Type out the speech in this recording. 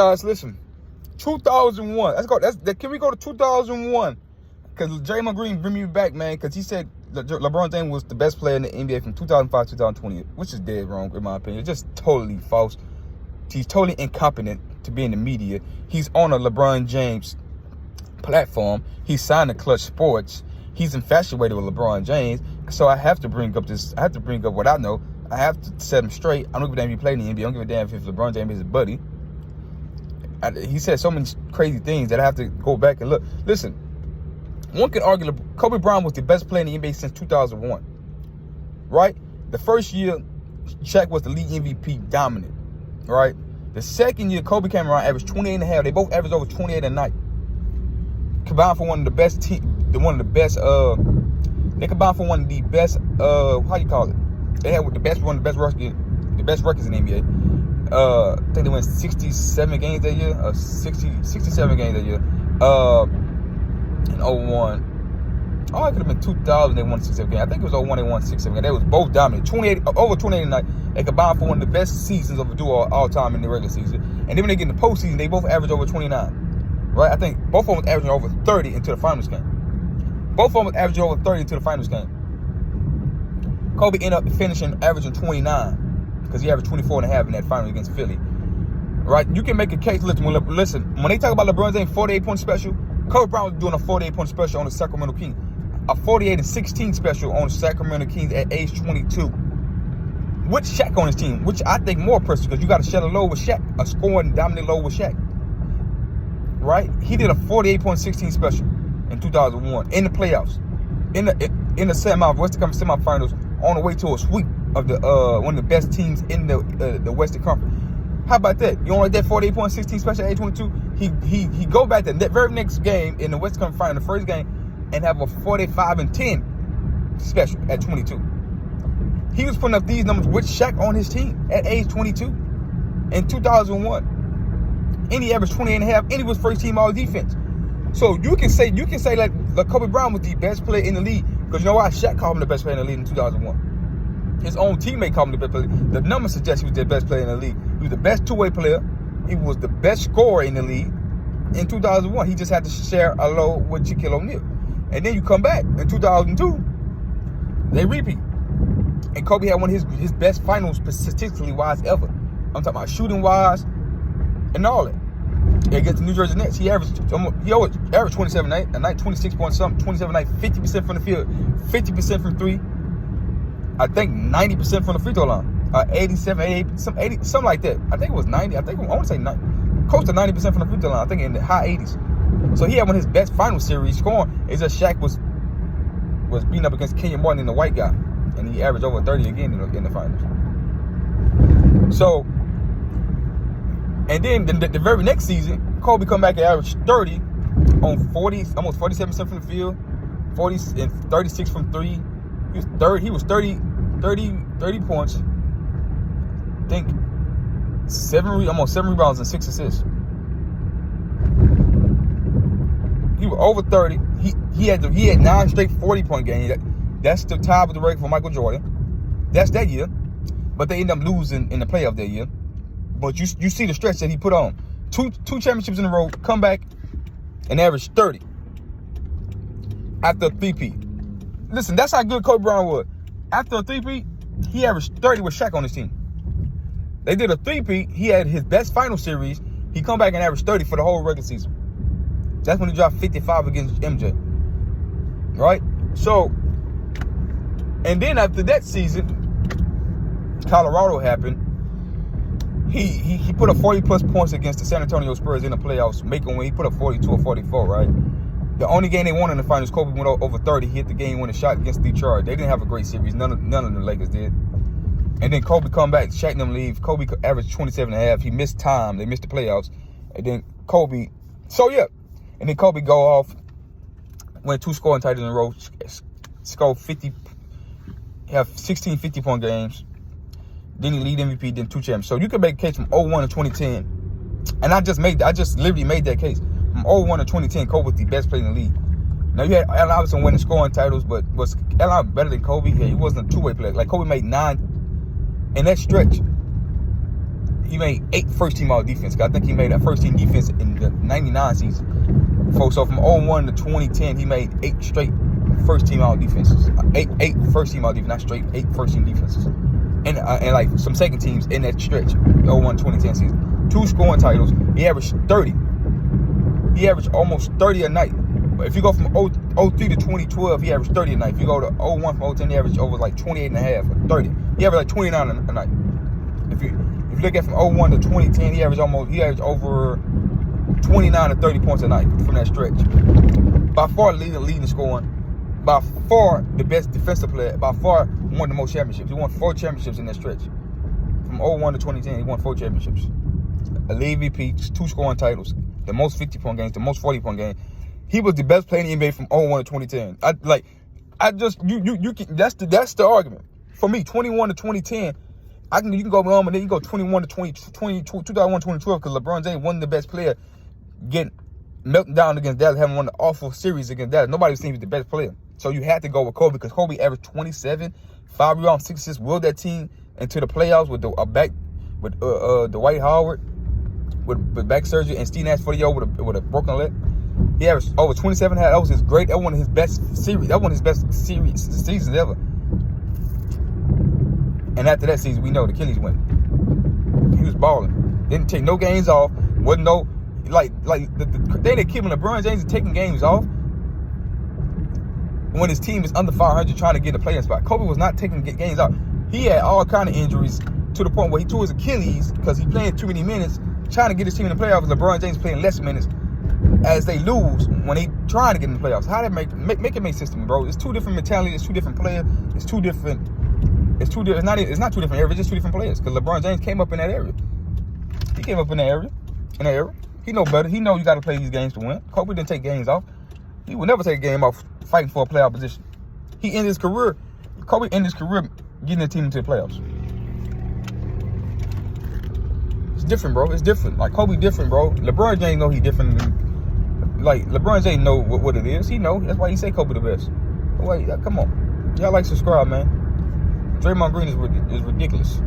Guys, listen. 2001. Let's go. Can we go to 2001? Because Draymond Green bring me back, man. Because he said LeBron James was the best player in the NBA from 2005 to 2020, which is dead wrong in my opinion. It's just totally false. He's totally incompetent to be in the media. He's on a LeBron James platform. He's signed to Clutch Sports. He's infatuated with LeBron James. So I have to bring up this. I have to bring up what I know. I have to set him straight. I don't give a damn if he played in the NBA. I don't give a damn if LeBron James is his buddy. He said so many crazy things that I have to go back and look. Listen, one can argue Kobe Bryant was the best player in the NBA since 2001, right? The first year, Shaq was the league MVP dominant, right? The second year, Kobe came around, averaged 28 and a half. They both averaged over 28 a night. Combined for one of the best they combined for one of the best, how you call it? They had one of the best records in the NBA. I think they went 67 games that year, 67 games that year. In 01. Oh, it could have been 2000. They won 67 games. I think it was 01. They won 67 games. They was both dominant. Over 28 a night. They combined for one of the best seasons of a duo all time in the regular season. And then when they get in the postseason, they both average over 29. Right? I think both of them was averaging over 30 into the finals game. Both of them was averaging over 30 into the finals game. Kobe ended up averaging 29. Because he averaged 24 and a half in that final against Philly. Right? You can make a case. Listen, when they talk about LeBron James' 48-point special, Kobe Bryant was doing a 48-point special on the Sacramento Kings. A 48-16 special on the Sacramento Kings at age 22. With Shaq on his team, which I think more impressive because you got to share a load with Shaq, a scoring dominant load with Shaq. Right? He did a 48.16 special in 2001 in the playoffs. In the Western Conference semifinals on the way to a sweep of the one of the best teams in the Western Conference. How about that? You don't like that 48.16 special at age 22? He go back to that very next game in the Western Conference final, the first game, and have a 45-10 special at 22. He was putting up these numbers with Shaq on his team at age 22 in 2001. And he averaged 28 and a half, and he was first team all defense. So you can say like Kobe Bryant was the best player in the league because you know why? Shaq called him the best player in the league in 2001. His own teammate called him the best player. The numbers suggest he was the best player in the league. He was the best two-way player. He was the best scorer in the league in 2001. He just had to share a load with Shaquille O'Neal. And then you come back in 2002, they repeat. And Kobe had one of his best finals statistically wise ever. I'm talking about shooting wise and all that. Against the New Jersey Nets, he averaged 27 a night, 26 point something, 27 a night, 50% from the field, 50% from three. I think 90% from the free throw line. 87, 88, something like that. I think it was 90. I want to say 90. Close to 90% from the free throw line. I think in the high 80s. So he had one of his best final series scoring. It's just Shaq was beating up against Kenyon Martin and the white guy. And he averaged over 30 again in the finals. So, and then the very next season, Kobe come back and averaged 30 on 40, almost 47% from the field, 40 and 36 from three. He was 30 points. I think almost 7 rebounds and 6 assists. He was over 30. He had 9 straight 40-point games. That's the tie with the record for Michael Jordan. That's that year. But they ended up losing in the playoff that year. But you see the stretch that he put on. Two championships in a row, come back and average 30 after a three-peat. Listen, that's how good Kobe Bryant was. After a three-peat, he averaged 30 with Shaq on his team. They did a three-peat. He had his best final series. He come back and averaged 30 for the whole regular season. That's when he dropped 55 against MJ. Right? So, and then after that season, Colorado happened. He put up 40-plus points against the San Antonio Spurs in the playoffs, making when he put up 42 or 44, right? The only game they won in the finals, Kobe went over 30. He hit the game-winning shot against Detroit. They didn't have a great series. None of the Lakers did. And then Kobe come back, Shaq and them leave. Kobe averaged 27 and a half. He missed time. They missed the playoffs. And then Kobe, and then Kobe go off, went 2 scoring titles in a row, scored 50, have 16 50-point games. Then he lead MVP, then 2 champions. So you can make a case from 01 to 2010. And I just literally made that case. From 01 to 2010, Kobe was the best player in the league. Now you had Allen Iverson winning scoring titles, but was Allen better than Kobe? Yeah, he wasn't a two-way player. Like Kobe made 9 in that stretch. he made 8 first-team all-defense. I think he made that first-team defense in the 99 season. So from 01 to 2010, he made 8 straight first-team all-defenses. 8 first-team all-defense, not straight, 8 first-team defenses. And like some second teams in that stretch, 01 to 2010 season. 2 scoring titles. He averaged 30. He averaged almost 30 a night. But if you go from 03 to 2012, he averaged 30 a night. If you go to 01 from 010, he averaged over like 28 and a half or 30. He averaged like 29 a night. If you look at from 01 to 2010, he averaged over 29 to 30 points a night from that stretch. By far leading scoring. By far the best defensive player. By far won the most championships. He won 4 championships in that stretch. From 01 to 2010, he won 4 championships. A league MVP, 2 scoring titles, the most 50-point games, the most 40-point games. He was the best player in the NBA from 01 to 2010. That's the argument. For me, 21 to 2010, you can go on, and then you go 21 to 2001 to 2012, because LeBron James wasn't the best player getting melting down against Dallas, having won the awful series against Dallas. Nobody was saying he was the best player. So you had to go with Kobe, because Kobe averaged 27, 5 rebounds, 6 assists, willed that team into the playoffs with Dwight Howard with back surgery, and Steve Nash 40 with a broken leg. He averaged over 27. That was his great. That was one of his best series. That was one of his best seasons ever. And after that season, we know the Achilles went. He was balling. Didn't take no games off. Wasn't no the thing that keeping LeBron James is taking games off when his team is under 500 trying to get a playing spot. Kobe was not taking games off. He had all kind of injuries to the point where he tore his Achilles because he playing too many minutes, trying to get his team in the playoffs. LeBron James playing less minutes as they lose when they trying to get in the playoffs. How that make it make sense to me, bro? It's 2 different mentalities. It's 2 different players. It's 2 different. It's not 2 different areas. It's just 2 different players. Because LeBron James came up in that area. He came up in that area. He know better. He know you got to play these games to win. Kobe didn't take games off. He would never take a game off fighting for a playoff position. Kobe ended his career getting the team into the playoffs. It's different, bro. It's different. Like, Kobe different, bro. LeBron James know he different. LeBron James know what it is. He know. That's why he say Kobe the best. But wait, come on. Y'all like, subscribe, man. Draymond Green is ridiculous.